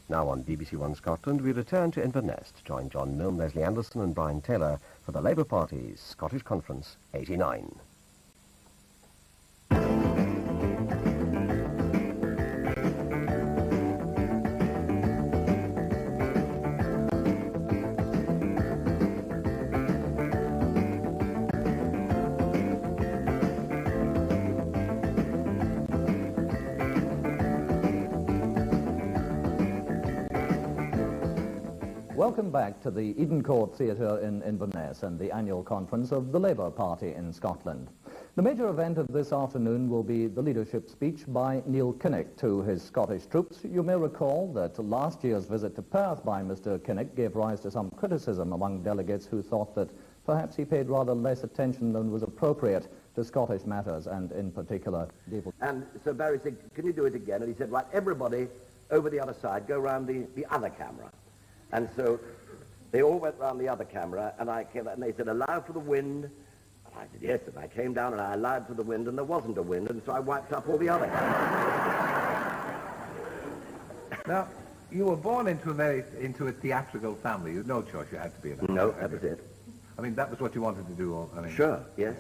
Now on BBC One Scotland, we return to Inverness to join John Milne, Leslie Anderson and Brian Taylor for the Labour Party's Scottish Conference 89. Welcome back to the Eden Court Theatre in Inverness and the annual conference of the Labour Party in Scotland. The major event of this afternoon will be the leadership speech by Neil Kinnock to his Scottish troops. You may recall that last year's visit to Perth by Mr. Kinnock gave rise to some criticism among delegates who thought that perhaps he paid rather less attention than was appropriate to Scottish matters and in particular people. And so Barry said, can you do it again? And he said, right, everybody over the other side, go round the other camera. And so they all went round the other camera, and I came out, and they said, allow for the wind. And I said, yes, and I came down, and I allowed for the wind, and there wasn't a wind, and so I wiped up all the other cameras. Now, you were born into a theatrical family. You had no choice, you had to be an actor. No, that was it. I mean, that was what you wanted to do, I mean... Sure, yes.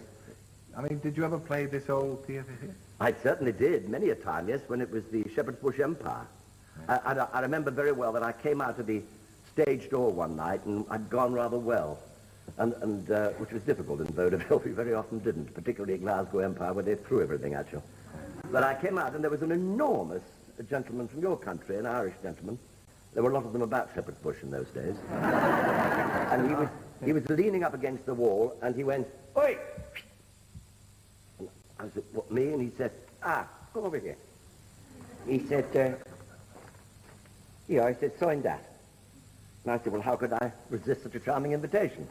I mean, did you ever play this old theatre here? I certainly did, many a time, yes, when it was the Shepherd's Bush Empire. Right. I remember very well that I came out of the stage door one night, and I'd gone rather well, and which was difficult in vaudeville. We very often didn't, particularly at Glasgow Empire, where they threw everything at you. But I came out, and there was an enormous gentleman from your country, an Irish gentleman. There were a lot of them about Shepherd's Bush in those days. And he was leaning up against the wall, and he went, "Oi!" And I said, "What, me?" And he said, "Ah, come over here." He said, "Here," I said, "sign that." And I said, well, how could I resist such a charming invitation?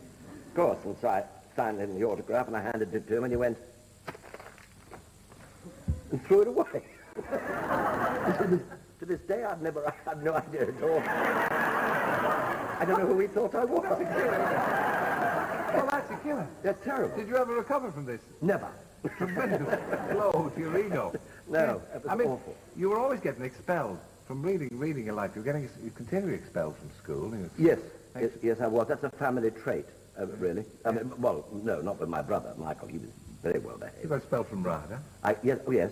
Of course, and so I signed in the autograph, and I handed it to him, and he went and threw it away. To this day, I've no idea at all. I don't know who he thought I was. Well, that's a killer. That's terrible. Did you ever recover from this? Never. Tremendous blow to your ego. No, that was awful. You were always getting expelled from reading your life. You're continually expelled from school. Yes, I was. That's a family trait, really. I mean, well, no, not with my brother, Michael. He was very well behaved. You got expelled from RADA? Yes.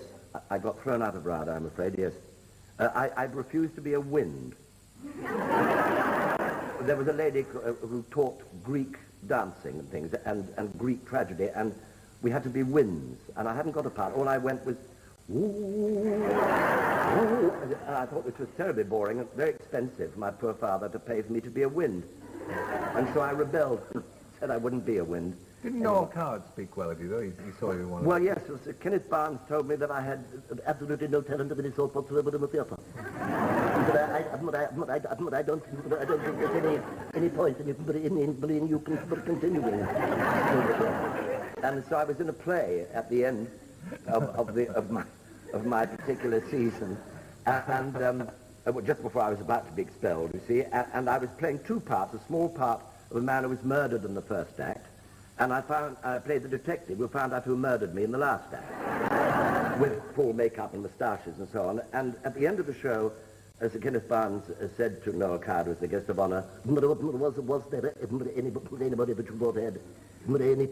I got thrown out of RADA, I'm afraid, yes. I'd refused to be a wind. There was a lady who taught Greek dancing and things, and Greek tragedy, and we had to be winds, and I hadn't got a part. All I went was, ooh, and I thought this was terribly boring and very expensive for my poor father to pay for me to be a wind. And so I rebelled and said I wouldn't be a wind. Didn't Noel Coward speak well of you, though? He saw you in one of Well, yes. Kenneth Barnes told me that I had absolutely no talent of any sort whatsoever in the theatre. But I don't think there's any point in you continuing. And so I was in a play at the end of my particular season, and just before I was about to be expelled, you see, and I was playing two parts, a small part of a man who was murdered in the first act, and I played the detective who found out who murdered me in the last act, with full makeup and moustaches and so on. And at the end of the show, Sir Kenneth Barnes said to Noel Coward, who was the guest of honour, was there anybody that you brought ahead? Any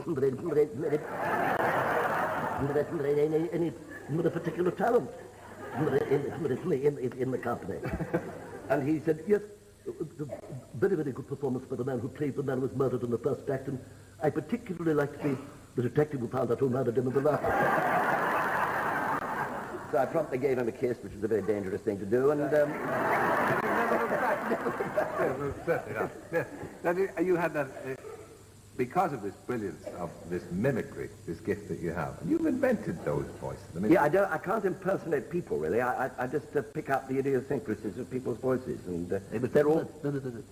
particular talent in the company? And he said, yes, very, very good performance for the man who played the man who was murdered in the first act, and I particularly liked the detective who found out who murdered him in the last. So I promptly gave him a kiss, which is a very dangerous thing to do, and... You had that... because of this brilliance of this mimicry, this gift that you have, and you've invented those voices. I mean, yeah, I can't impersonate people, really. I just pick up the idiosyncrasies of people's voices, and they're all...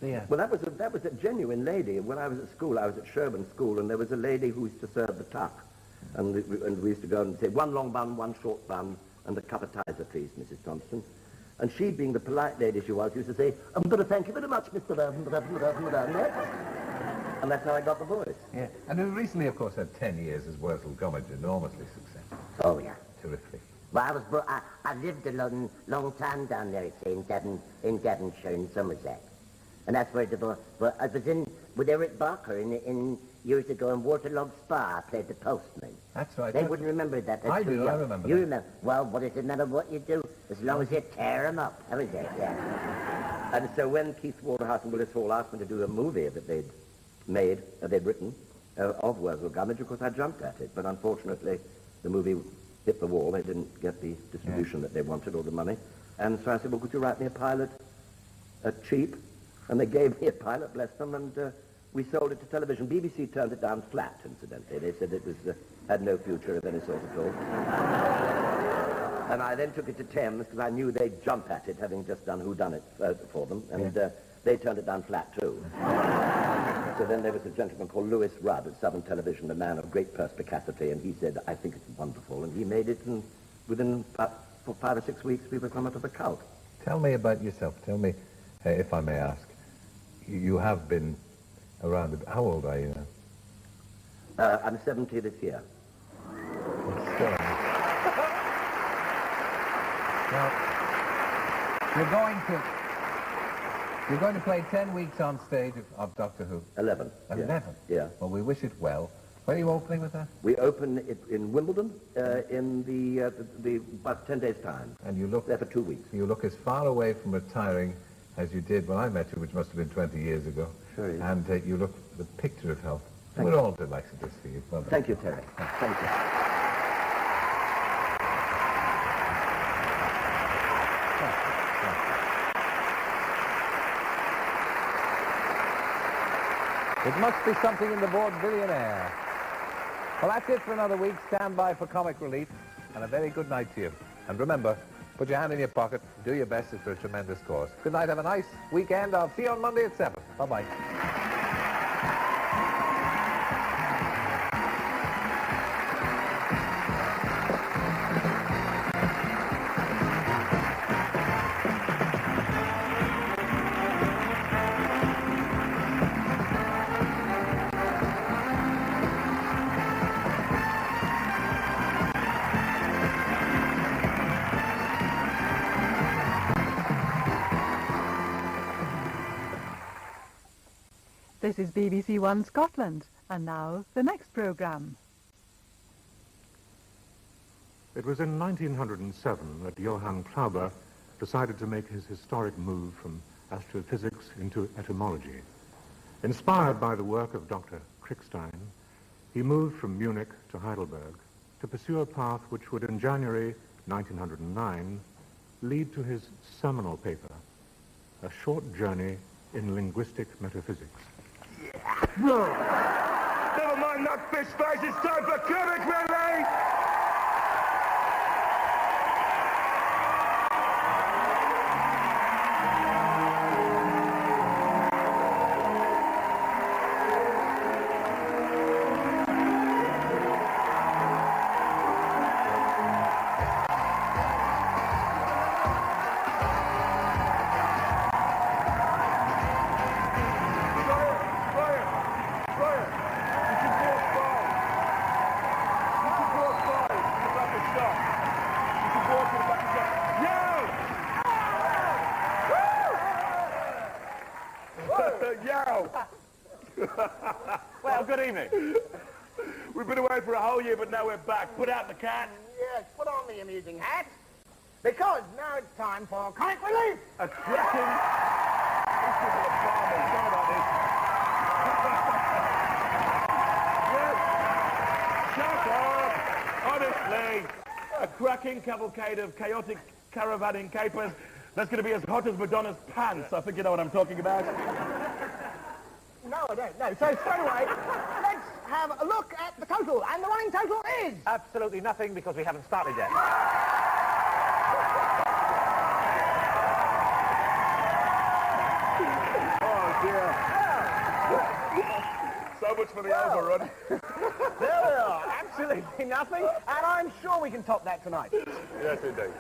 Yeah. Well, that was a genuine lady. When I was at school, I was at Sherburn School, and there was a lady who used to serve the tuck, and we used to go and say, one long bun, one short bun, and a cup of tizer, please, Mrs. Thompson. And she, being the polite lady she was, used to say, thank you very much, Mr. And that's how I got the voice. Yeah. And you recently, of course, had 10 years as Wurzel Gummidge, enormously successful. Oh, yeah. Terrific. Well, I lived a long time down there, see, in Devonshire, in Somerset. And that's where I was in with Eric Barker in years ago in Waterlog Spa. I played the postman. That's right. They wouldn't remember that. I do, I remember You that. remember. Well, what does it matter what you do, as long as you tear them up? How is it? Yeah. And so when Keith Waterhouse and Willis Hall asked me to do a movie that they'd written, of Wurzel Gummidge, of course I jumped at it. But unfortunately, the movie hit the wall. They didn't get the distribution that they wanted or the money. And so I said, well, could you write me a pilot cheap? And they gave me a pilot, bless them, and we sold it to television. BBC turned it down flat, incidentally. They said it was had no future of any sort at all. And I then took it to Thames because I knew they'd jump at it, having just done Who Done It for them, and they turned it down flat too. So then there was a gentleman called Lewis Rudd at Southern Television, a man of great perspicacity, and he said, I think it's wonderful, and he made it, and within for 5 or 6 weeks we were somewhat of a cult. Tell me about yourself. Tell me, if I may ask. You have been around. How old are you now? I'm 70 this year. Now, you're going to play 10 weeks on stage of Doctor Who. 11. 11? Yeah. Well, we wish it well. When are you opening with that? We open it in Wimbledon in the about 10 days' time. And you look there for 2 weeks. You look as far away from retiring as you did when I met you, which must have been 20 years ago. Sure. Yeah. And you look the picture of health. Thank We're you. all delighted to see you. Well done. Thank you, Terry. Thank you. It must be something in the vaudevillian air. Well, that's it for another week. Stand by for comic relief. And a very good night to you. And remember, put your hand in your pocket. Do your best. It's for a tremendous cause. Good night. Have a nice weekend. I'll see you on Monday at 7. Bye-bye. This is BBC One Scotland, and now the next programme. It was in 1907 that Johann Klauber decided to make his historic move from astrophysics into etymology. Inspired by the work of Dr. Krickstein, he moved from Munich to Heidelberg to pursue a path which would in January 1909 lead to his seminal paper, A Short Journey in Linguistic Metaphysics. Never mind that fish face, it's time for comic relief! Well, good evening. We've been away for a whole year, but now we're back. Put out the cat. Yes, put on the amusing hat, because now it's time for comic relief. A cracking... These people are farmers. Sorry about this. Yes. Shut up. Honestly. A cracking cavalcade of chaotic caravanning capers that's going to be as hot as Madonna's pants. I think you know what I'm talking about. No, I don't. No. So straight away, let's have a look at the total. And the running total is... Absolutely nothing, because we haven't started yet. Oh, dear. So much for the overrun. There we are. Absolutely nothing. And I'm sure we can top that tonight. Yes, indeed.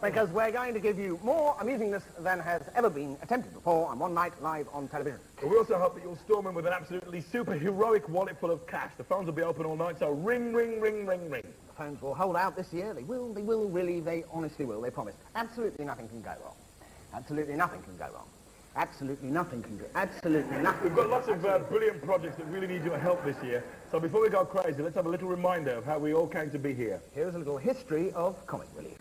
because we're going to give you more amusingness than has ever been attempted before on one night live on television. But we also hope that you'll storm in with an absolutely super heroic wallet full of cash. The phones will be open all night, so ring, ring, ring, ring, ring. The phones will hold out this year. They will, really, they honestly will, they promise. Absolutely nothing can go wrong. Absolutely nothing can go wrong. Absolutely nothing can go. Absolutely nothing. We've got lots of brilliant projects that really need your help this year. So before we go crazy, let's have a little reminder of how we all came to be here. Here's a little history of comic relief.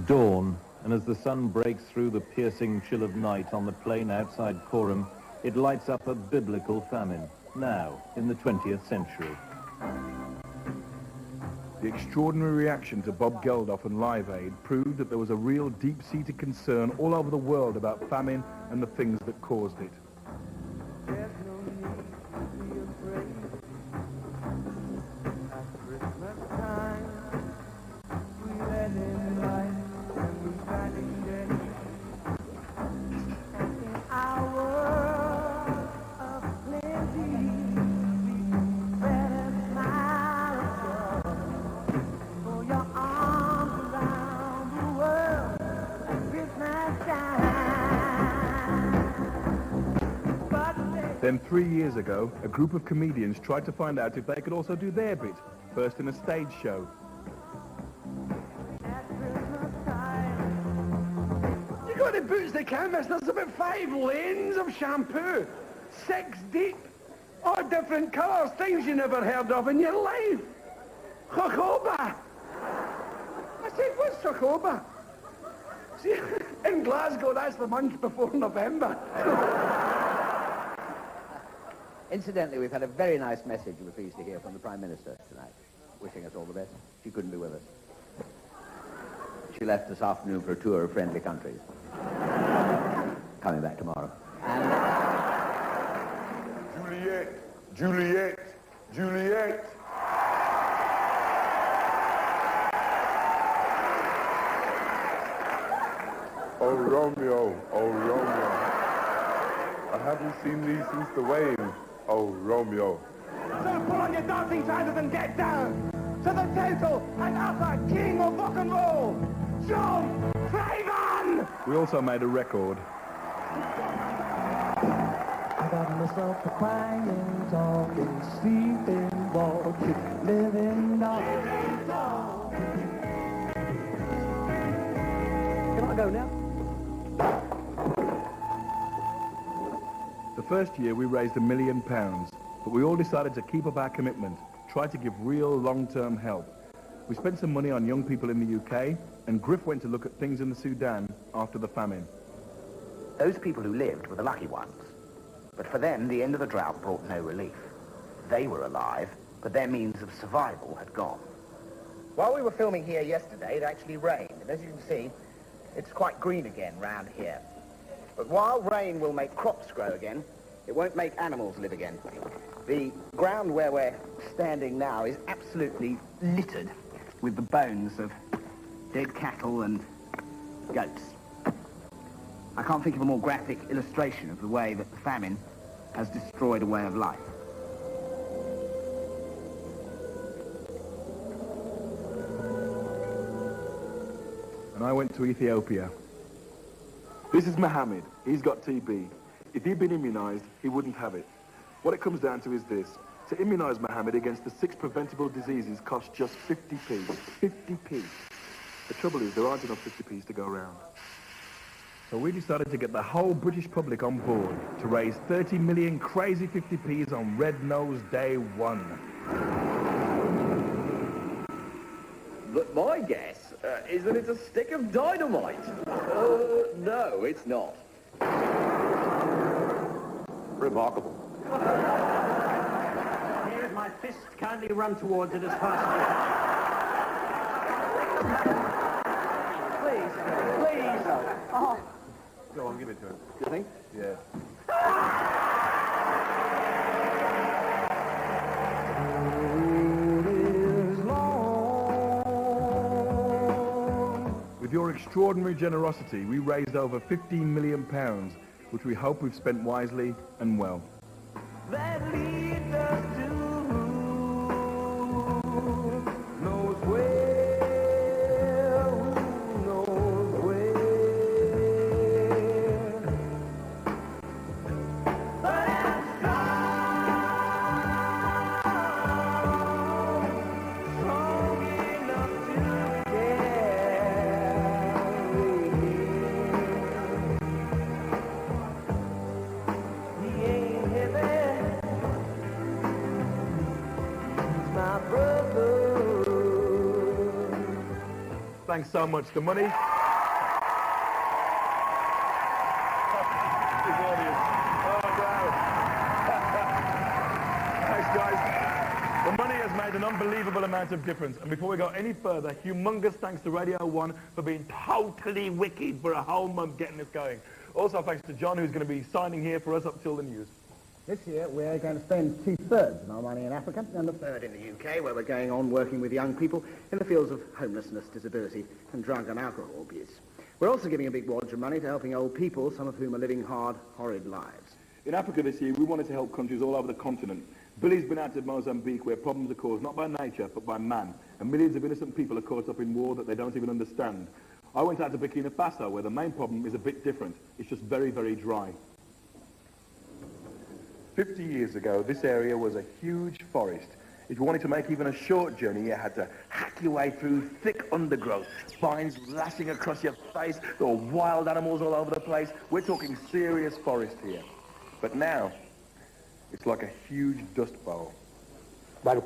Dawn, and as the sun breaks through the piercing chill of night on the plain outside Coram, it lights up a biblical famine, now in the 20th century. The extraordinary reaction to Bob Geldof and Live Aid proved that there was a real deep-seated concern all over the world about famine and the things that caused it. There's no need to be afraid. At Christmas time, we let in light and we shining day. And in our world of plenty, we better smile and joy. For your arms around the world at Christmas time. But Then 3 years ago, a group of comedians tried to find out if they could also do their bit, first in a stage show. You got the boots the canvas, there's about 5 lanes of shampoo, 6 deep, all different colours, things you never heard of in your life. Jojoba! I said, what's jojoba? See, in Glasgow, that's the month before November. Incidentally, we've had a very nice message we're pleased to hear from the Prime Minister tonight, wishing us all the best. She couldn't be with us. She left this afternoon for a tour of friendly countries. Coming back tomorrow. Juliet, Juliet, Juliet. Oh, Romeo, oh, Romeo. I haven't seen thee since the wane. Oh, Romeo. So pull on your dancing trousers and get down to the total and utter king of rock and roll, John Craven! We also made a record. I got myself a crying, talking, sleeping, walking, living dog. Can I go now? The first year we raised £1 million, but we all decided to keep up our commitment, try to give real long-term help. We spent some money on young people in the UK, and Griff went to look at things in the Sudan after the famine. Those people who lived were the lucky ones. But for them, the end of the drought brought no relief. They were alive, but their means of survival had gone. While we were filming here yesterday, it actually rained, and as you can see, it's quite green again round here. But while rain will make crops grow again, it won't make animals live again. The ground where we're standing now is absolutely littered with the bones of dead cattle and goats. I can't think of a more graphic illustration of the way that the famine has destroyed a way of life. And I went to Ethiopia. This is Mohammed. He's got TB. If he'd been immunised, he wouldn't have it. What it comes down to is this. To immunise Mohammed against the 6 preventable diseases costs just 50p. 50p. The trouble is, there aren't enough 50p's to go around. So we decided to get the whole British public on board to raise 30 million crazy 50p's on Red Nose Day 1. But my guess is that it's a stick of dynamite. No, it's not. Remarkable. Here's my fist. Kindly run towards it as fast as you can. Please, please. Oh. Go on, give it to him. You think? Yeah. With your extraordinary generosity, we raised over £15 million, which we hope we've spent wisely and well. That leads us to who knows where. Thanks so much. The money... Thanks, guys. The money has made an unbelievable amount of difference. And before we go any further, humongous thanks to Radio 1 for being totally wicked for a whole month getting this going. Also thanks to John, who's going to be signing here for us up till the news. This year we're going to spend 2/3 of our money in Africa and 1/3 in the UK, where we're going on working with young people in the fields of homelessness, disability and drug and alcohol abuse. We're also giving a big wad of money to helping old people, some of whom are living hard, horrid lives. In Africa this year, we wanted to help countries all over the continent. Billy's been out to Mozambique, where problems are caused not by nature, but by man, and millions of innocent people are caught up in war that they don't even understand. I went out to Burkina Faso, where the main problem is a bit different. It's just very, very dry. 50 years ago, this area was a huge forest. If you wanted to make even a short journey, you had to hack your way through thick undergrowth, vines lashing across your face, there were wild animals all over the place. We're talking serious forest here. But now, it's like a huge dust bowl. A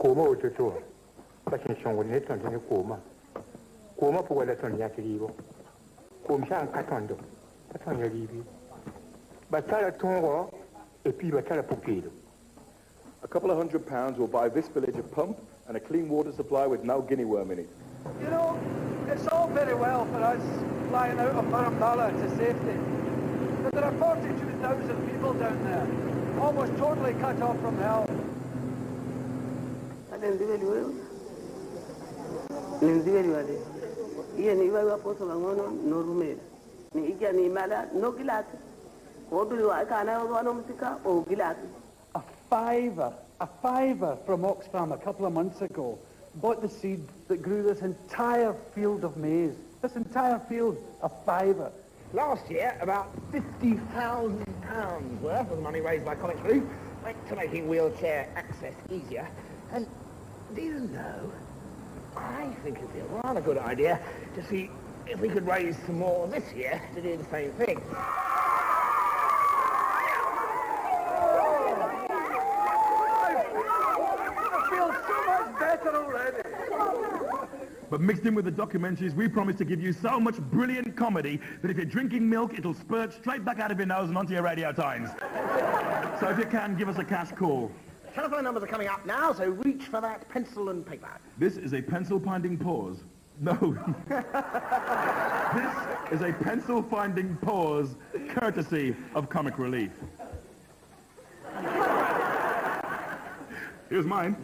couple of £100 will buy this village a pump and a clean water supply with no guinea worm in it. You know, it's all very well for us flying out of Murrumala to safety, but there are 42,000 people down there, almost totally cut off from help. A fiver from Oxfam a couple of months ago bought the seed that grew this entire field of maize. This entire field, a fiver. Last year, about £50,000 worth of the money raised by Comics Relief went to making wheelchair access easier. And do you know, I think it'd be a rather good idea to see if we could raise some more this year to do the same thing. But mixed in with the documentaries, we promise to give you so much brilliant comedy that if you're drinking milk, it'll spurt straight back out of your nose and onto your radio times. So if you can, give us a cash call. Telephone numbers are coming up now, so reach for that pencil and paper. This is a pencil-finding pause. No. This is a pencil-finding pause, courtesy of Comic Relief. Here's mine.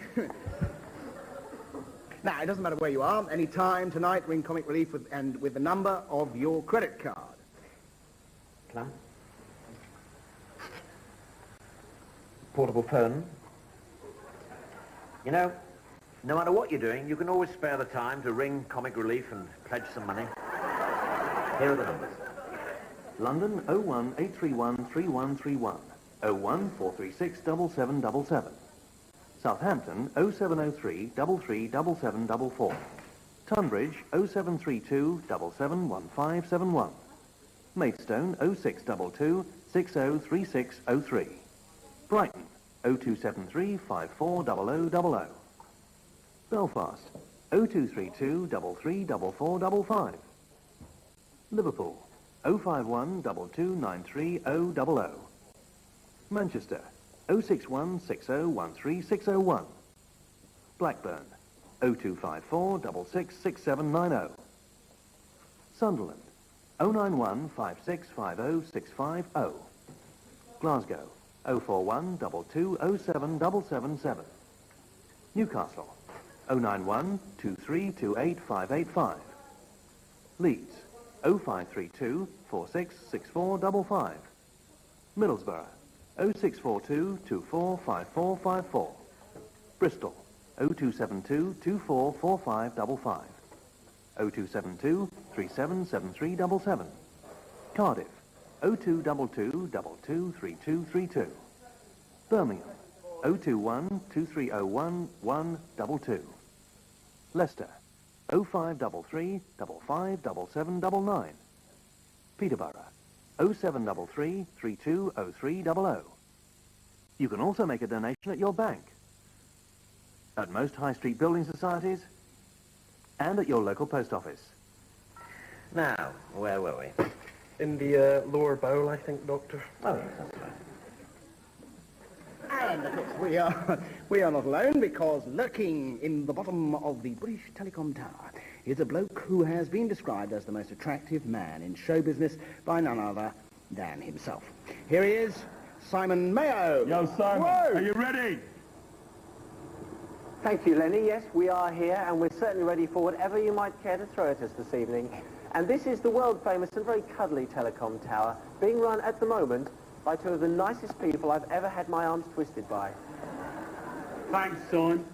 Now, it doesn't matter where you are. Any time tonight, ring Comic Relief with the number of your credit card. Clark? Portable phone. You know, no matter what you're doing, you can always spare the time to ring Comic Relief and pledge some money. Here are the numbers. London 01831 3131, 01436 7777. Southampton 0703 337744. Tunbridge 0732 771571. Maidstone 0622 603603. Brighton 0273 540000. Belfast 0232 334455. Liverpool 051 2293000. Manchester 061 6013 601. Blackburn 0254 666790. Sunderland 091 5650 650. Glasgow 041 2207 777. Newcastle 091 2328 585. Leeds 0532 466455. Middlesbrough 0642 245454. Bristol 0272 244555. 0272 377377. Cardiff 0222 223232. Birmingham 021 2301 122. Leicester 0533 557799. Peterborough 0733 320300. You can also make a donation at your bank, at most high street building societies, and at your local post office. Now, where were we? In the lower bowl, I think, Doctor. Oh, yes, that's right. And of course we are not alone, because lurking in the bottom of the British Telecom Tower is a bloke who has been described as the most attractive man in show business by none other than himself. Here he is, Simon Mayo. Yo, Simon, Whoa. are you ready? Thank you, Lenny. Yes, we are here, and we're certainly ready for whatever you might care to throw at us this evening. And this is the world-famous and very cuddly telecom tower, being run at the moment by two of the nicest people I've ever had my arms twisted by. Thanks, son.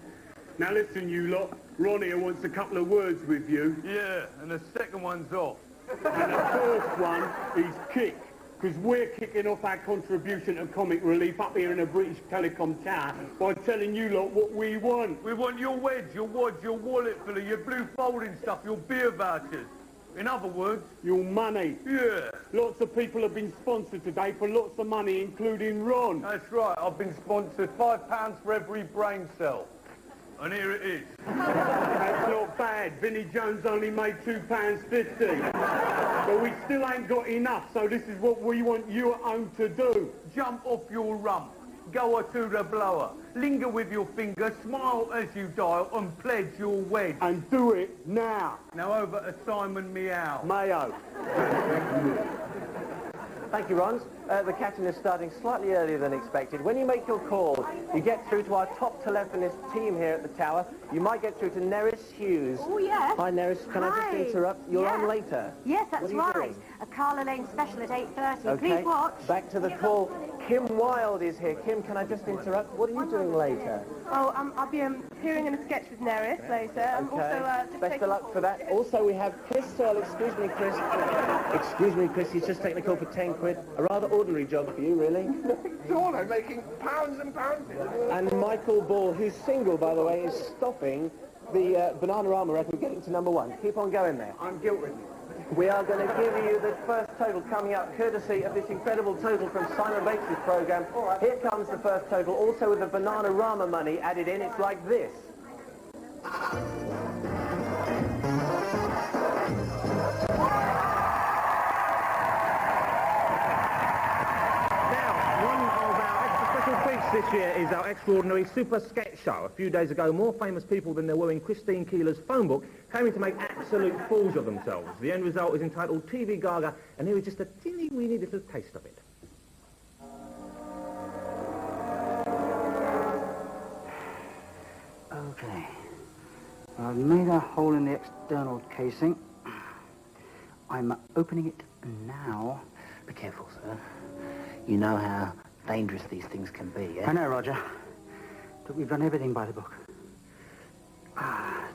Now listen, you lot. Ron here wants a couple of words with you. Yeah, and the second one's off. And the first one is kick, because we're kicking off our contribution to comic relief up here in the British Telecom Tower by telling you lot what we want. We want your wedge, your wads, your wallet full of your blue folding stuff, your beer vouchers. In other words, your money. Yeah. Lots of people have been sponsored today for lots of money, including Ron. That's right, I've been sponsored £5 for every brain cell. And here it is. That's not bad. Vinnie Jones only made £2.50. But we still ain't got enough, so this is what we want you at home to do. Jump off your rump. Go to the blower. Linger with your finger, smile as you dial, and pledge your wedge. And do it now. Now over to Simon Meow. Mayo. Thank you, Ron. The catching is starting slightly earlier than expected. When you make your call, you get through to our top telephonist team here at the tower. You might get through to Neris Hughes. Oh, yes. Hi, Neris. Can I just Hi. interrupt? You're on later. Yes, that's What are you right. doing? A Carla Lane special at 8:30. Okay. Please watch. Back to the call. Kim Wilde is here. Kim, can I just interrupt? What are you doing later? Oh, I'll be appearing in a sketch with Neris later. I'm Okay. also just Best taking of luck for that. Also, we have Chris Searle. Excuse me, Chris. Excuse me, Chris. He's just taking a call for 10 quid. A rather ordinary job for you, really. Dawn, I'm making pounds and pounds. And Michael Ball, who's single, by the way, is stopping the Bananarama record getting to #1. Keep on going there. I'm guilty. We are going to give you the first total coming up, courtesy of this incredible total from Simon Bates' programme. Here comes the first total, also with the Bananarama money added in. It's like this. This year is our extraordinary super sketch show. A few days ago, more famous people than there were in Christine Keeler's phone book came in to make absolute fools of themselves. The end result is entitled TV Gaga, and here is just a teeny-weeny little taste of it. Okay. I've made a hole in the external casing. I'm opening it now. Be careful, sir. You know how dangerous these things can be, eh? I know, Roger. But we've done everything by the book.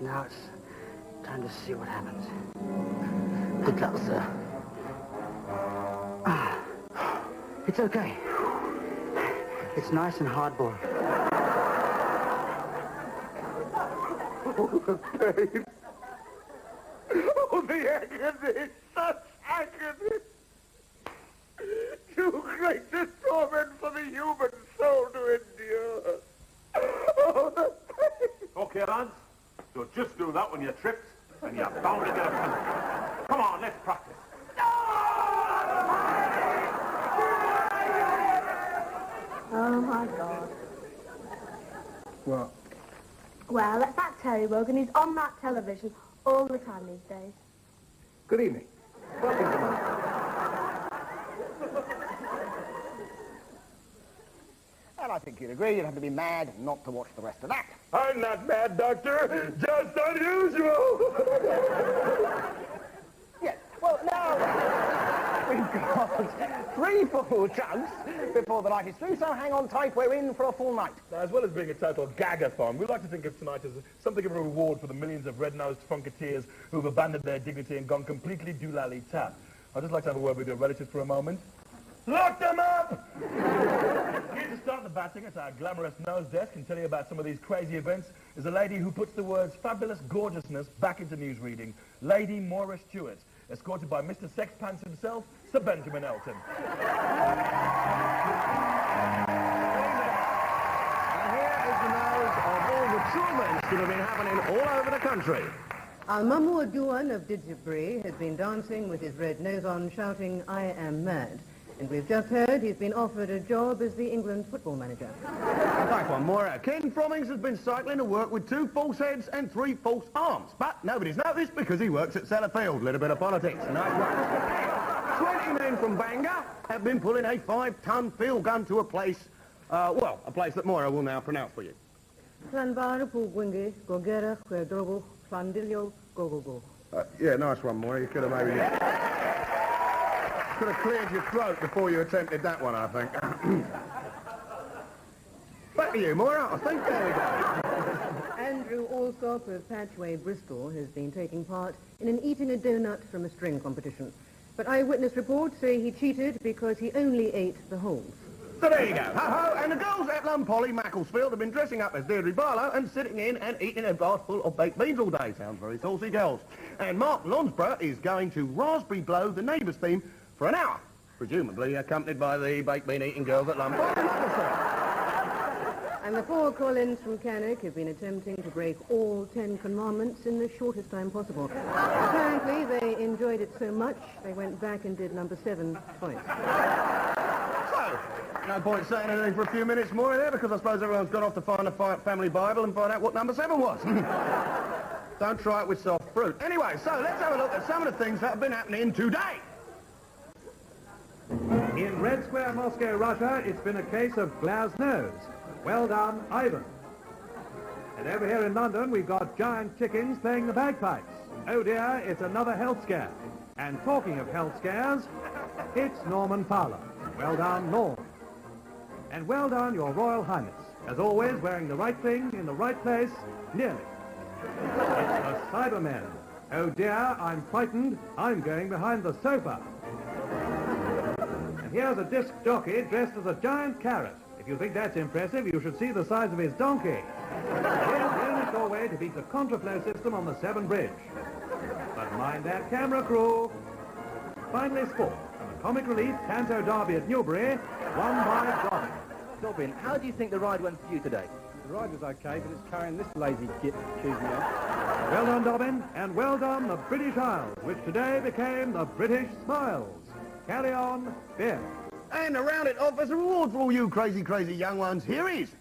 Now it's time to see what happens. Good luck, sir. It's okay. It's nice and hard-boiled. Oh, the pain. Oh, the agony. Such agony. Too great a torment for the human soul to endure. Oh, the pain. Okay, lads. So just do that when you're tripped, and you're bound to get a punch. Come on, let's practice. Oh, my God. What? Well, that's that Terry Wogan. He's on that television all the time these days. Good evening. Welcome to my... And I think you'd agree you'd have to be mad not to watch the rest of that. I'm not mad, Doctor. Just unusual. Yes, well, now we've got 3 full chunks before the night is through, so hang on tight, we're in for a full night. Now, as well as being a total gagathon, we like to think of tonight as something of a reward for the millions of red-nosed funketeers who've abandoned their dignity and gone completely doolally-tap. I'd just like to have a word with your relatives for a moment. Lock them up! Here to start the batting at our glamorous nose desk and tell you about some of these crazy events is a lady who puts the words fabulous gorgeousness back into newsreading, Lady Moira Stewart, escorted by Mr. Sexpants himself, Sir Benjamin Elton. And here is the nose of all the true events that have been happening all over the country. Al-Mamour Douan of Didgebury has been dancing with his red nose on, shouting, "I am mad." And we've just heard he's been offered a job as the England football manager. Thanks one more. Ken Frommings has been cycling to work with 2 false heads and 3 false arms. But nobody's noticed because he works at Sellafield. Little bit of politics. Nice one. 20 men from Bangor have been pulling a 5-ton field gun to a place, a place that Moira will now pronounce for you. Yeah, nice one, Moira. You could have maybe... could have cleared your throat before you attempted that one, I think. Back to you, Moira. I think there we go. Andrew Alsop of Patchway, Bristol, has been taking part in an eating a donut from a string competition. But eyewitness reports say he cheated because he only ate the holes. So there you go. Ho-ho, and the girls at Polly Macclesfield have been dressing up as Deirdre Barlow and sitting in and eating a glass full of baked beans all day. Sounds very saucy, girls. And Mark Lonsborough is going to raspberry blow the neighbours' theme for an hour, presumably accompanied by the baked bean eating girls at Polly Macclesfield. And the 4 Collins from Cannock have been attempting to break all 10 commandments in the shortest time possible. Apparently, they enjoyed it so much, they went back and did number 7 twice. So, no point saying anything for a few minutes more there, because I suppose everyone's gone off to find a family Bible and find out what number 7 was. Don't try it with soft fruit. Anyway, so let's have a look at some of the things that have been happening today. In Red Square, Moscow, Russia, it's been a case of glass nose. Well done, Ivan. And over here in London, we've got giant chickens playing the bagpipes. Oh dear, it's another health scare. And talking of health scares, it's Norman Fowler. Well done, Norm. And well done, Your Royal Highness. As always, wearing the right thing in the right place, nearly. It's the Cybermen. Oh dear, I'm frightened. I'm going behind the sofa. And here's a disc jockey dressed as a giant carrot. If you think that's impressive, you should see the size of his donkey. Here's the only sure way to beat the contraflow system on the Severn Bridge. But mind that camera, crew. Finally, sport. And the Comic Relief Canto Derby at Newbury, won by Dobbin. Dobbin, how do you think the ride went for you today? The ride was okay, but it's carrying this lazy git that chews me up. Well done, Dobbin, and well done, the British Isles, which today became the British Smiles. Carry on, Bill. And to round it off as a reward for all you crazy, crazy young ones, here is...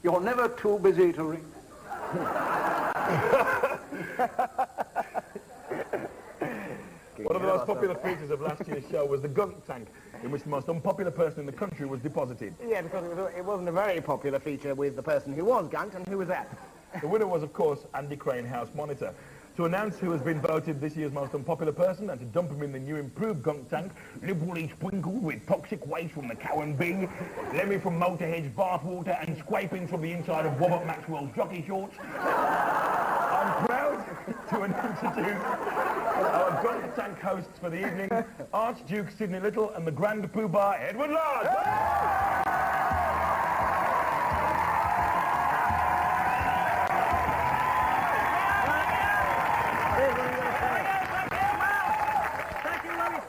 You're never too busy to ring. One of the most popular features of last year's show was the gunk tank, in which the most unpopular person in the country was deposited. Yeah, because it wasn't a very popular feature with the person who was gunked, and who was that? The winner was, of course, Andy Crane, House Monitor. To announce who has been voted this year's most unpopular person and to dump him in the new improved gunk tank, liberally sprinkled with toxic waste from the cow and bing, lemmy from Motorhead's bathwater and scrapings from the inside of Robert Maxwell's jockey shorts, I'm proud to introduce our gunk tank hosts for the evening, Archduke Sidney Little and the Grand Poobah Edward Lodge.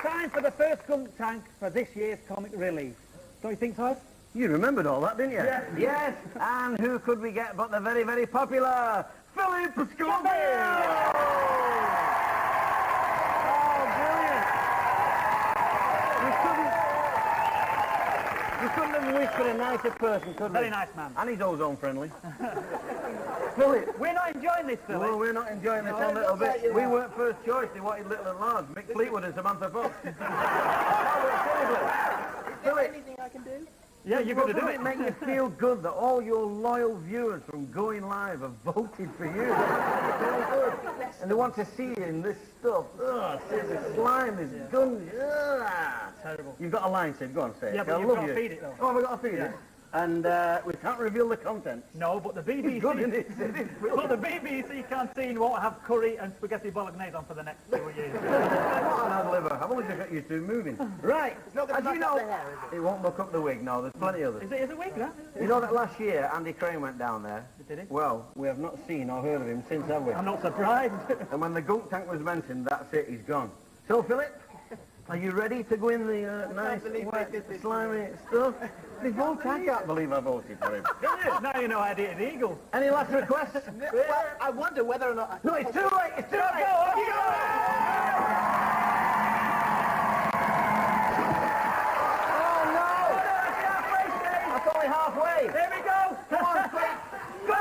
Time for the first gunk tank for this year's Comic Relief. Don't you think so? You remembered all that, didn't you? Yeah. Yes, and who could we get but the very, very popular Philip Scoville! Oh, brilliant! You couldn't have wished for a nicer person, could we? Very nice man. And he's ozone friendly. Philip. We're not enjoying this, Philip. Well, we're not enjoying this a little bit. We weren't first choice. They wanted Little and Large. Mick Fleetwood and Samantha Fox. Philip. Anything I can do? Yeah, you're going to do it. Make you feel good that all your loyal viewers from Going Live have voted for you. And they want to see you in this stuff. Ugh, this slime, this gun. Ugh. Terrible. You've got a line, Sid. Go on, say it. Yeah, but you've got to feed it, though. Oh, we've got to feed it. And we can't reveal the content. No, but the BBC... It's good, isn't it? But the BBC canteen won't have curry and spaghetti bolognese on for the next 2 years. What an ad liver. I've only just got you two moving. Right. As you know, it won't look up the wig, no. There's plenty of it. Is it a wig, that? You know that last year Andy Crane went down there? Did he? Well, we have not seen or heard of him since, have we? I'm not surprised. And when the gunk tank was mentioned, that's it, he's gone. So, Philip, Are you ready to go in the nice, wet, slimy stuff? They vote. I can't believe I voted for him. Now you know how to hit an eagle. Any last requests? Well, I wonder whether or not... No, it's too late. It's too late. Off you go. Oh no! That's only halfway. Here we go. Come on, quick. Go!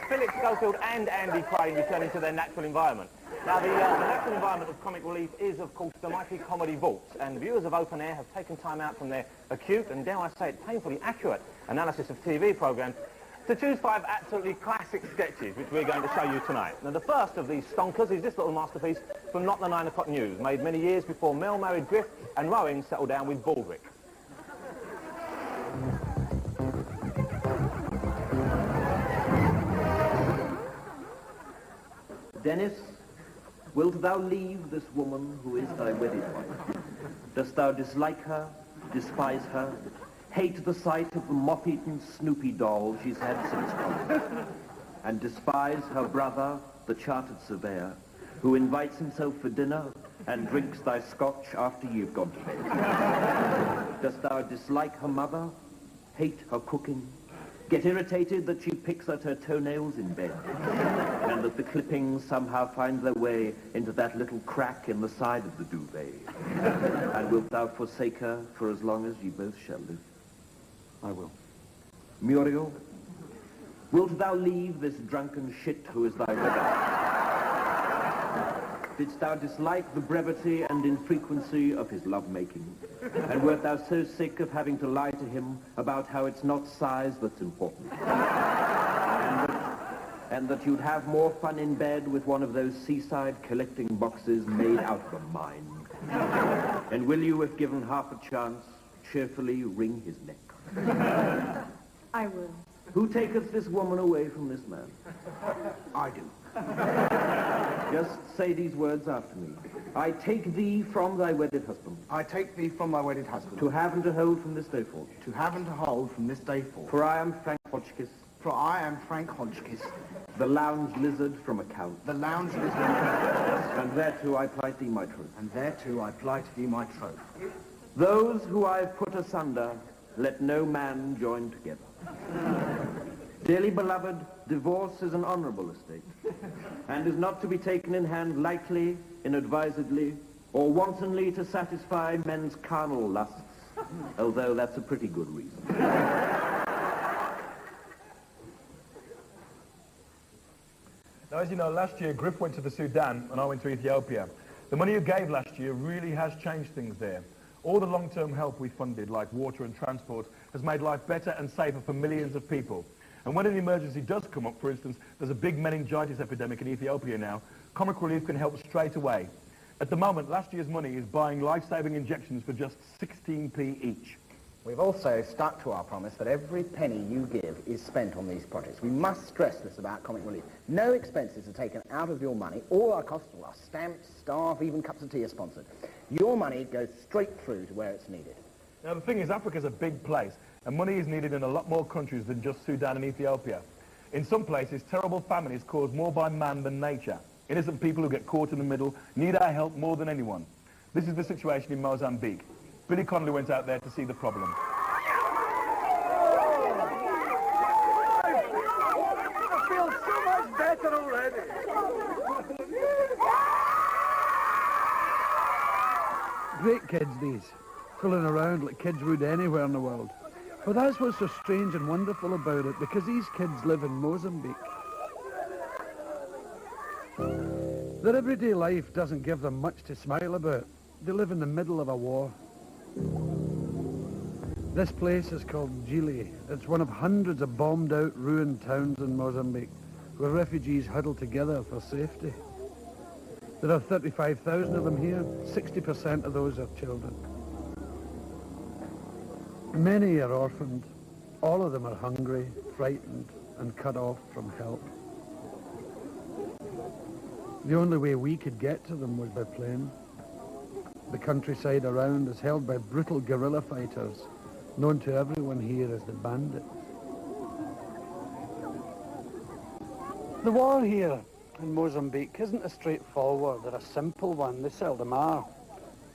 Philip Schofield and Andy Crane returning to their natural environment. Now, the natural environment of Comic Relief is, of course, the mighty Comedy Vaults, and viewers of Open Air have taken time out from their acute and, dare I say it, painfully accurate analysis of TV programmes to choose 5 absolutely classic sketches, which we're going to show you tonight. Now, the first of these stonkers is this little masterpiece from Not the 9 o'clock News, made many years before Mel married Griff and Rowan settled down with Baldrick. Dennis, wilt thou leave this woman who is thy wedded wife? Dost thou dislike her, despise her, hate the sight of the moth-eaten Snoopy doll she's had since college, and despise her brother, the chartered surveyor, who invites himself for dinner and drinks thy scotch after you've gone to bed? Dost thou dislike her mother, hate her cooking, get irritated that she picks at her toenails in bed, and that the clippings somehow find their way into that little crack in the side of the duvet? And wilt thou forsake her for as long as ye both shall live? I will. Muriel, wilt thou leave this drunken shit who is thy wedding? Didst thou dislike the brevity and infrequency of his love-making? And wert thou so sick of having to lie to him about how it's not size that's important? And that you'd have more fun in bed with one of those seaside collecting boxes made out of a mine? And will you, if given half a chance, cheerfully wring his neck? I will. Who taketh this woman away from this man? I do. Just say these words after me. I take thee from thy wedded husband. I take thee from thy wedded husband. To have and to hold from this day forth. To have and to hold from this day forth. For I am Frank Hotchkiss. For I am Frank Hotchkiss. The lounge lizard from account. The lounge lizard from account. And thereto I plight thee my troth. And thereto I plight thee my troth. Those who I have put asunder, let no man join together. Dearly beloved, divorce is an honourable estate, and is not to be taken in hand lightly, inadvisedly, or wantonly to satisfy men's carnal lusts, although that's a pretty good reason. Now, as you know, last year Griff went to the Sudan and I went to Ethiopia. The money you gave last year really has changed things there. All the long-term help we funded, like water and transport, has made life better and safer for millions of people. And when an emergency does come up, for instance, there's a big meningitis epidemic in Ethiopia now, Comic Relief can help straight away. At the moment, last year's money is buying life-saving injections for just 16p each. We've also stuck to our promise that every penny you give is spent on these projects. We must stress this about Comic Relief. No expenses are taken out of your money. All our costs, all our stamps, staff, even cups of tea are sponsored. Your money goes straight through to where it's needed. Now, the thing is, Africa's a big place, and money is needed in a lot more countries than just Sudan and Ethiopia. In some places, terrible famine is caused more by man than nature. Innocent people who get caught in the middle need our help more than anyone. This is the situation in Mozambique. Billy Connolly went out there to see the problem. I feel so much better already. Great kids, these. Fooling around like kids would anywhere in the world. But that's what's so strange and wonderful about it, because these kids live in Mozambique. Their everyday life doesn't give them much to smile about. They live in the middle of a war. This place is called Gili. It's one of hundreds of bombed-out, ruined towns in Mozambique, where refugees huddle together for safety. There are 35,000 of them here. 60% of those are children. Many are orphaned. All of them are hungry, frightened, and cut off from help. The only way we could get to them was by plane. The countryside around is held by brutal guerrilla fighters, known to everyone here as the bandits. The war here in Mozambique isn't a straightforward or a simple one. They seldom are.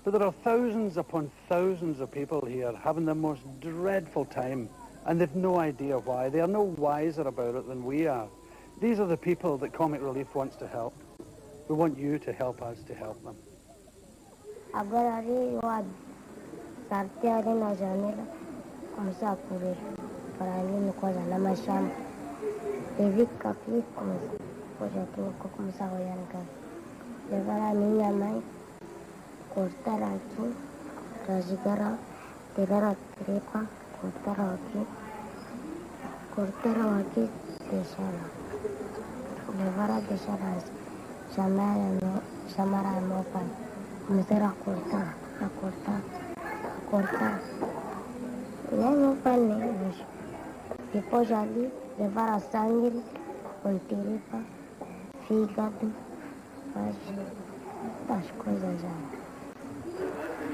But there are thousands upon thousands of people here having the most dreadful time, and they've no idea why. They are no wiser about it than we are. These are the people that Comic Relief wants to help. We want you to help us to help them. Cortar aquí, rasgar, tirar a tripa, cortar aquí, deixar. Levar a deixar chamar a meu pai. Começar a cortar. E aí meu pai nem depois ali, levar a sangue, com tripa, fígado, as coisas já.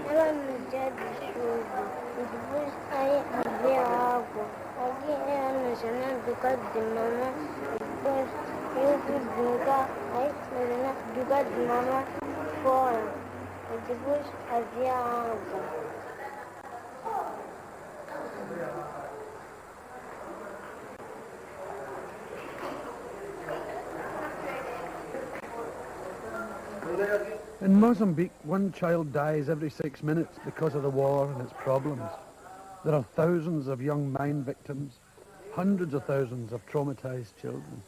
Ela no dia de chuva, e depois aí havia água. Aqui era na janela do quarto de mamãe, e depois eu fui brincar, aí na janela do quarto de mamãe fora, e depois havia água. In Mozambique, one child dies every 6 minutes because of the war and its problems. There are thousands of young mine victims, hundreds of thousands of traumatized children.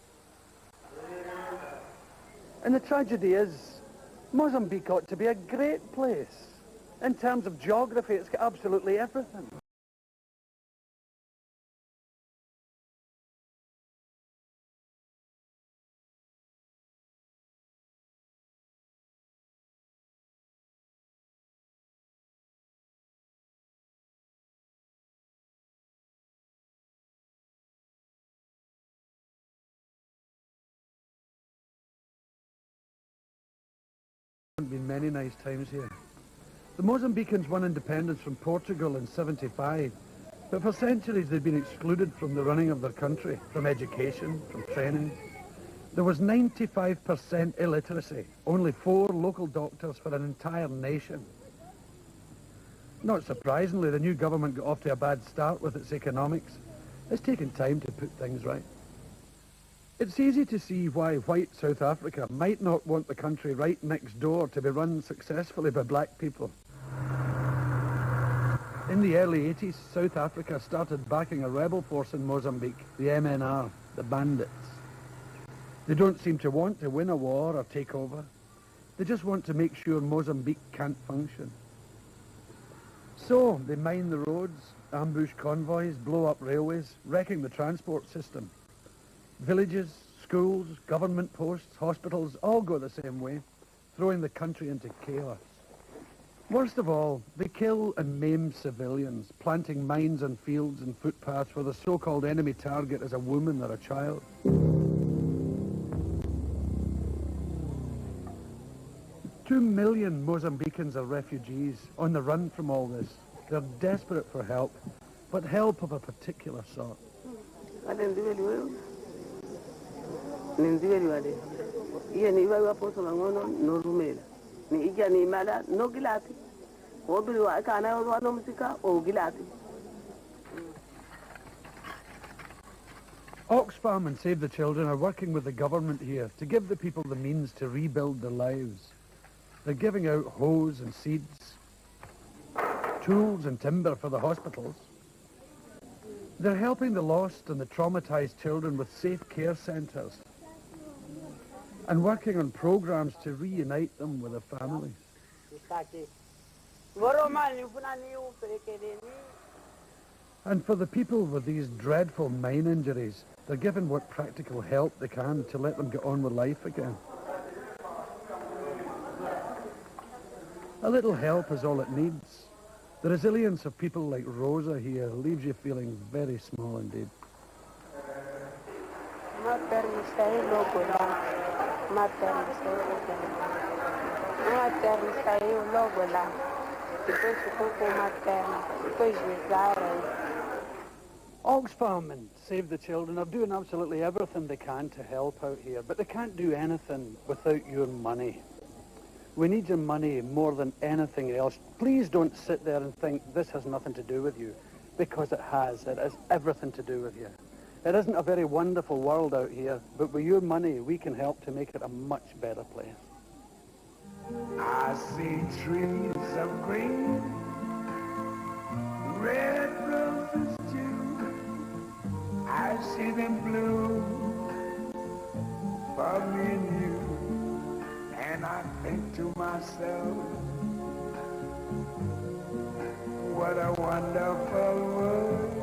And the tragedy is, Mozambique ought to be a great place. In terms of geography, it's got absolutely everything. Been many nice times here. The Mozambicans won independence from Portugal in '75, but for centuries they've been excluded from the running of their country, from education, from training. There was 95% illiteracy, only 4 local doctors for an entire nation. Not surprisingly, the new government got off to a bad start with its economics. It's taken time to put things right. It's easy to see why white South Africa might not want the country right next door to be run successfully by black people. In the early 80s, South Africa started backing a rebel force in Mozambique, the MNR, the bandits. They don't seem to want to win a war or take over. They just want to make sure Mozambique can't function. So they mine the roads, ambush convoys, blow up railways, wrecking the transport system. Villages, schools, government posts, hospitals, all go the same way, throwing the country into chaos. Worst of all, they kill and maim civilians, planting mines on fields and footpaths where the so-called enemy target is a woman or a child. 2 million Mozambicans are refugees on the run from all this. They're desperate for help, but help of a particular sort. Oxfam and Save the Children are working with the government here to give the people the means to rebuild their lives. They're giving out hose and seeds, tools and timber for the hospitals. They're helping the lost and the traumatized children with safe care centres and working on programs to reunite them with their families. And for the people with these dreadful mine injuries, they're given what practical help they can to let them get on with life again. A little help is all it needs. The resilience of people like Rosa here leaves you feeling very small indeed. Oxfam and Save the Children are doing absolutely everything they can to help out here, but they can't do anything without your money. We need your money more than anything else. Please don't sit there and think this has nothing to do with you, because it has. It has everything to do with you. It isn't a very wonderful world out here, but with your money, we can help to make it a much better place. I see trees of green, red roses too. I see them bloom for me and you. And I think to myself, what a wonderful world.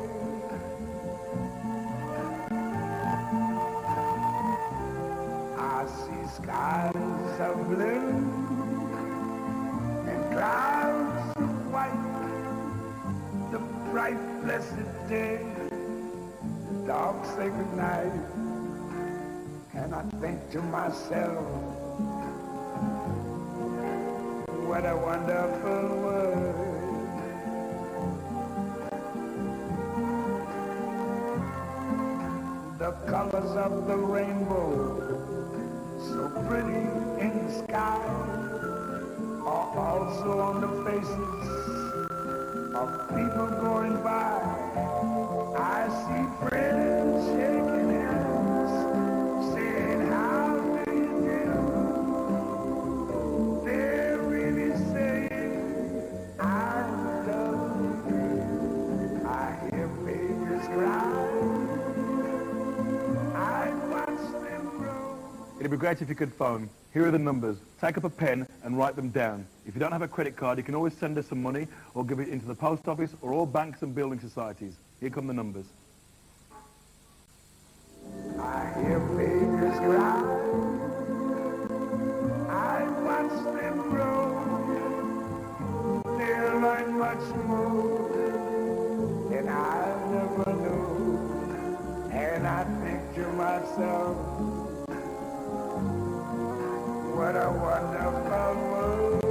I see skies of blue and clouds of white, the bright blessed day, the dark sacred night. And I think to myself, what a wonderful world. The colors of the rainbow, so pretty in the sky, are also on the faces of people going by. I see friends shaking hands, saying, how do you do? They're really saying, I love you. I hear babies cry. I watch them grow. It'd be great if you could phone. Here are the numbers. Take up a pen and write them down. If you don't have a credit card, you can always send us some money or give it into the post office or all banks and building societies. Here come the numbers. I hear babies cry. I watch them grow. They'll learn much more than I never knew. And I think to myself, what a wonderful world.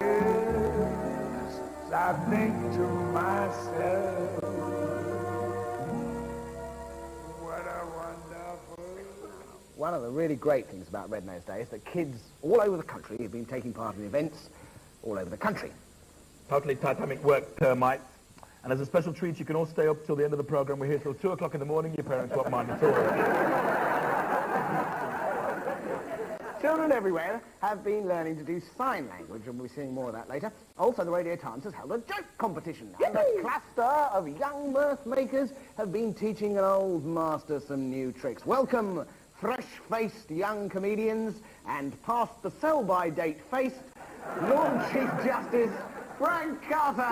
Yes, I think to myself, what a wonderful world. One of the really great things about Red Nose Day is that kids all over the country have been taking part in events all over the country. Totally titanic work, termites. And as a special treat, you can all stay up till the end of the programme. We're here till 2 o'clock in the morning. Your parents won't mind at all. Children everywhere have been learning to do sign language, and we'll be seeing more of that later. Also, the Radio Times has held a joke competition, and a cluster of young mirth makers have been teaching an old master some new tricks. Welcome, fresh-faced young comedians, and past the sell-by-date faced Lord Chief Justice Frank Carter.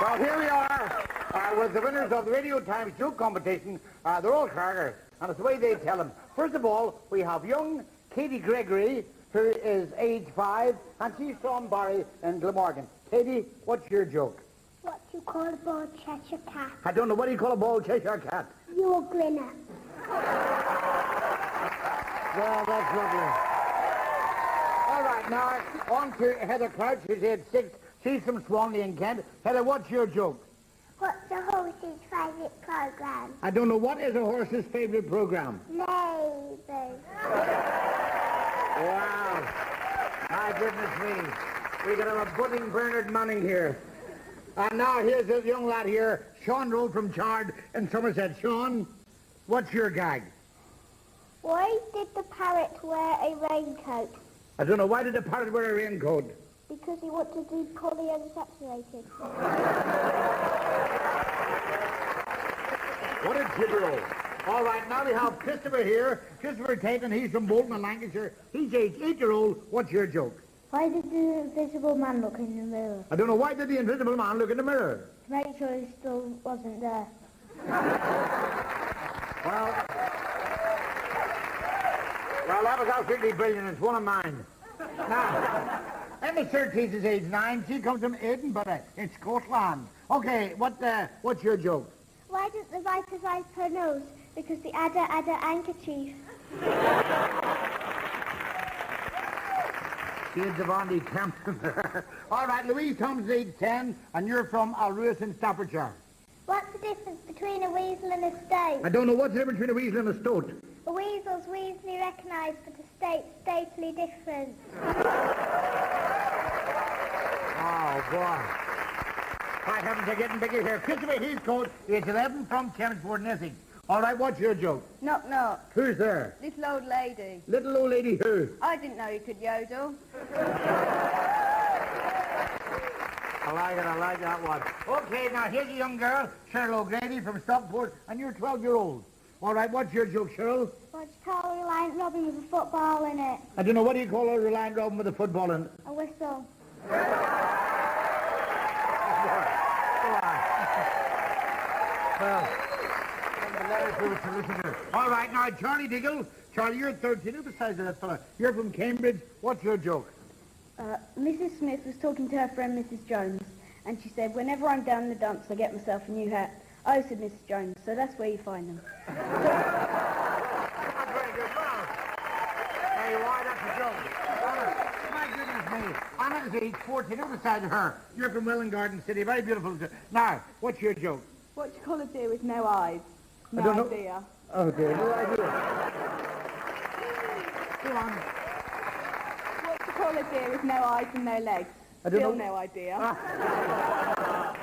Well, here we are with the winners of the Radio Times joke competition. They're all crackers, and it's the way they tell them. First of all, we have young Katie Gregory, who is age 5, and she's from Barry in Glamorgan. Katie, what's your joke? What do you call a bald Cheshire cat? I don't know. What do you call a bald Cheshire cat? You're a grinner. Well, that's lovely. All right, now, on to Heather Crouch, who's age 6. She's from Swanley in Kent. Heather, what's your joke? What's a horse's favourite programme? I don't know. What is a horse's favourite programme? Neighbours. Wow. My goodness me. We got a budding Bernard Manning here. And now here's a young lad here, Sean Rowe from Chard in Somerset. Sean, what's your gag? Why did the parrot wear a raincoat? I don't know. Why did the parrot wear a raincoat? Because he wanted to be polyunsaturated. What a gibberel. All right, now we have Christopher here. Christopher Tatum, he's from Bolton in Lancashire. He's age 8-year-old. What's your joke? Why did the invisible man look in the mirror? I don't know. Why did the invisible man look in the mirror? To make sure he still wasn't there. Well, that was absolutely brilliant. It's one of mine. Now, Emma Surtees is age 9. She comes from Edinburgh in Scotland. Okay, what's your joke? Why did the viper wipe her nose? Because the adder had a handkerchief. Shades of Andy Campton. All right, Louise Thompson's age 10, and you're from Alruis in Staffordshire. What's the difference between a weasel and a stoat? I don't know what's the difference between a weasel and a stoat. A weasel's easily recognised, but a stoat's totally different. Oh, boy. My heavens, they're getting bigger here. Christopher Heathcote, age 11, from Chelmsford in Essex. All right, what's your joke? Knock, knock. Who's there? Little old lady. Little old lady who? I didn't know you could yodel. I like that one. Okay, now here's a young girl, Cheryl O'Grady from Stockport, and you're 12-year-old. All right, what's your joke, Cheryl? What do you call a Reliant Robin with a football in it? I don't know, what do you call a Reliant Robin with a football in it? A whistle. Well, all right, now, Charlie Diggle. Charlie, you're 13. Who besides that fella? You're from Cambridge. What's your joke? Mrs. Smith was talking to her friend Mrs. Jones, and she said, whenever I'm down in the dumps, I get myself a new hat. Oh, said Mrs. Jones, so that's where you find them. That's very good. Well, hey, why, that's a joke. My goodness me. Anna's age 14. Who beside her? You're from Welland Garden City. Very beautiful. Now, what's your joke? What do you call a deer with no eyes? I don't know. idea. Oh, dear. No idea. Go on. What do you call a deer with no eyes and no legs? I don't Still know. no idea.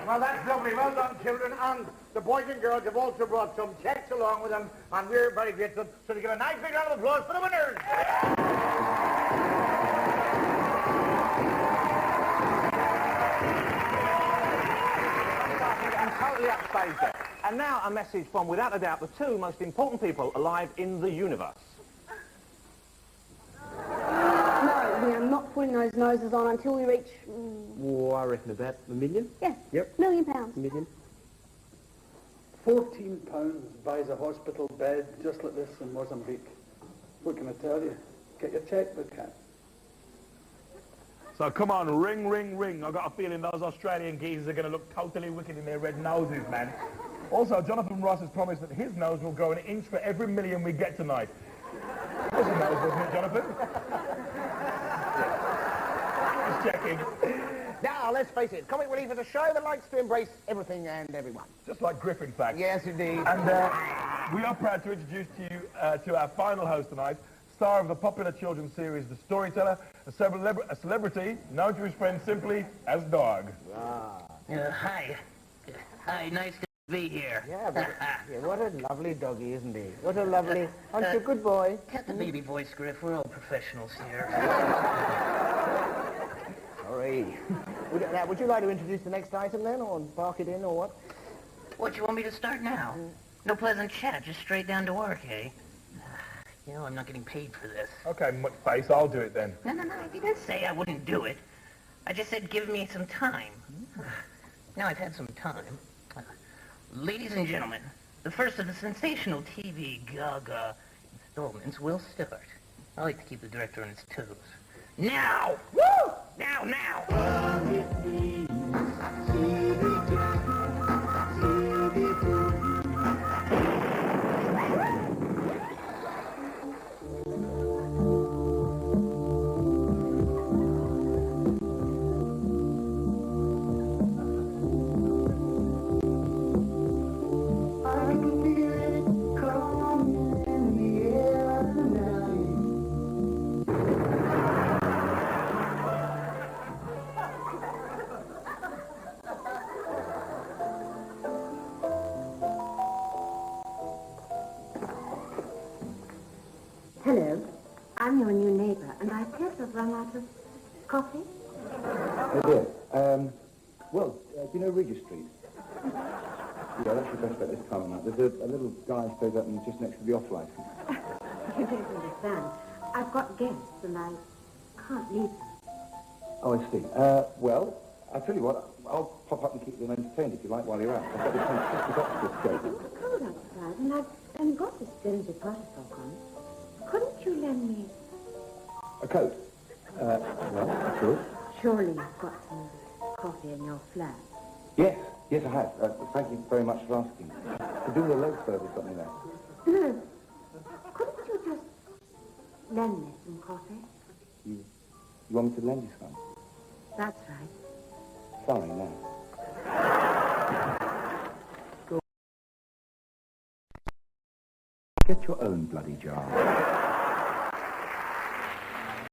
Well, that's lovely. Well done, children. And the boys and girls have also brought some checks along with them, and we're very grateful. So to give a nice big round of applause for the winners. I'm totally upstage there. And now a message from, without a doubt, the two most important people alive in the universe. No, we are not putting those noses on until we reach... Oh, I reckon about $1 million. Yeah, Yep. £1 million. $1 million. £14 buys a hospital bed just like this in Mozambique. What can I tell you? Get your checkbook out. So come on, ring, ring, ring. I've got a feeling those Australian geezers are going to look totally wicked in their red noses, man. Also, Jonathan Ross has promised that his nose will grow an inch for every million we get tonight. What's your nose, wasn't it, Jonathan? Just checking. Now, let's face it, Comic Relief is a show that likes to embrace everything and everyone. Just like Griff, in fact. Yes, indeed. And we are proud to introduce to you to our final host tonight, star of the popular children's series The Storyteller, a celebrity known to his friends simply as Dog. Hi. Hi, nice to be here. Yeah, but, what a lovely doggy, isn't he? What a lovely... Aren't you a good boy? Cut the baby voice, Griff. We're all professionals here. Sorry. Would you like to introduce the next item then, or bark it in, or what? What, you want me to start now? No pleasant chat, just straight down to work, eh? You know, I'm not getting paid for this. Okay, face, I'll do it then. No, I didn't say I wouldn't do it. I just said give me some time. Now I've had some time. Ladies and gentlemen, the first of the sensational TV Gaga installments will start. I like to keep the director on his toes. Now! Woo! Now! Hello, I'm your new neighbour, and I appear to have run out of coffee. Oh dear. Well, do you know Regis Street? Yeah, that's the best bet this time of night. There's a little guy stays up just next to the off license. You don't understand. I've got guests and I can't leave them. Oh, I see. Well, I'll tell you what, I'll pop up and keep them entertained if you like while you're out. I've got this fantastic octopus skating. It's cold outside and I've got this dirty butterfly on it. Couldn't you lend me? A coat? Well, I could. Surely you've got some coffee in your flat. Yes, I have. Thank you very much for asking. To do with a loaf service, something like that. No. Couldn't you just lend me some coffee? You want me to lend you some? That's right. Sorry, no. Go. Get your own bloody jar.